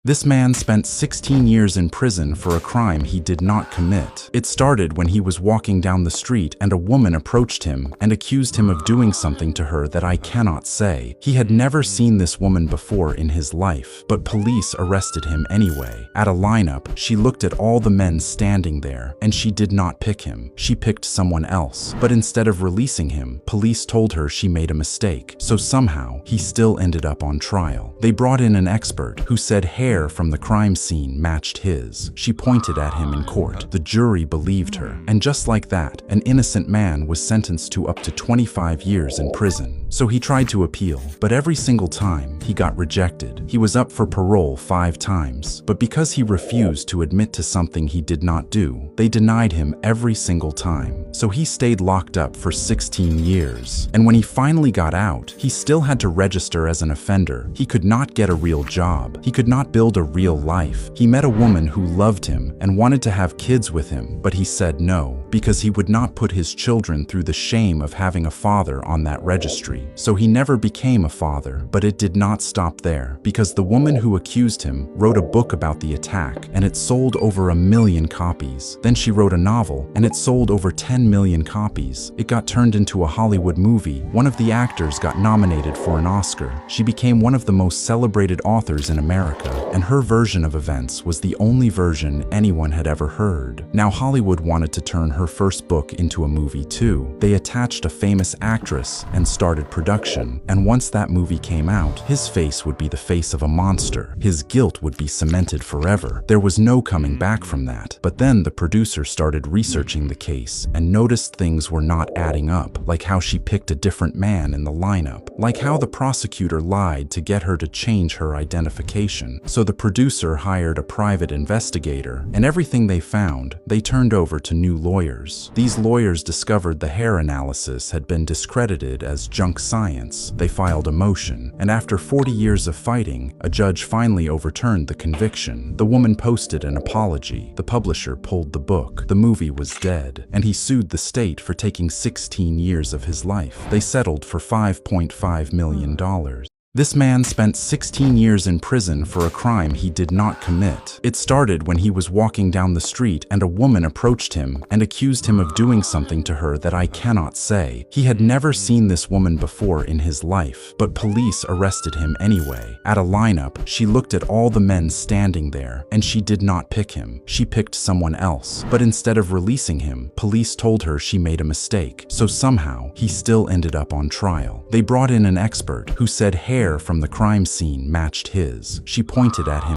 This man spent 16 years in prison for a crime he did not commit. It started when he was walking down the street and a woman approached him and accused him of doing something to her that I cannot say. He had never seen this woman before in his life, but police arrested him anyway. At a lineup, she looked at all the men standing there, and she did not pick him. She picked someone else. But instead of releasing him, police told her she made a mistake. So somehow, he still ended up on trial. They brought in an expert who said hair from the crime scene matched his. She pointed at him in court. The jury believed her. And just like that, an innocent man was sentenced to up to 25 years in prison. So he tried to appeal, but every single time, he got rejected. He was up for parole 5 times, but because he refused to admit to something he did not do, they denied him every single time. So he stayed locked up for 16 years. And when he finally got out, he still had to register as an offender. He could not get a real job. He could not build a real life. He met a woman who loved him and wanted to have kids with him, but he said no, because he would not put his children through the shame of having a father on that registry. So he never became a father, but it did not stop there, because the woman who accused him wrote a book about the attack, and it sold over 1 million copies. Then she wrote a novel, and it sold over 10 million copies. It got turned into a Hollywood movie. One of the actors got nominated for an Oscar. She became one of the most celebrated authors in America, and her version of events was the only version anyone had ever heard. Now Hollywood wanted to turn her first book into a movie too. They attached a famous actress and started production, and once that movie came out, his face would be the face of a monster. His guilt would be cemented forever. There was no coming back from that. But then the producer started researching the case and noticed things were not adding up, like how she picked a different man in the lineup, like how the prosecutor lied to get her to change her identification. So the producer hired a private investigator, and everything they found, they turned over to new lawyers. These lawyers discovered the hair analysis had been discredited as junk science. They filed a motion, and after 40 years of fighting, a judge finally overturned the conviction. The woman posted an apology. The publisher pulled the book. The movie was dead, and he sued the state for taking 16 years of his life. They settled for $5.5 million. This man spent 16 years in prison for a crime he did not commit. It started when he was walking down the street and a woman approached him and accused him of doing something to her that I cannot say. He had never seen this woman before in his life, but police arrested him anyway. At a lineup, she looked at all the men standing there, and she did not pick him. She picked someone else. But instead of releasing him, police told her she made a mistake. So somehow, he still ended up on trial. They brought in an expert who said hair from the crime scene matched his. She pointed at him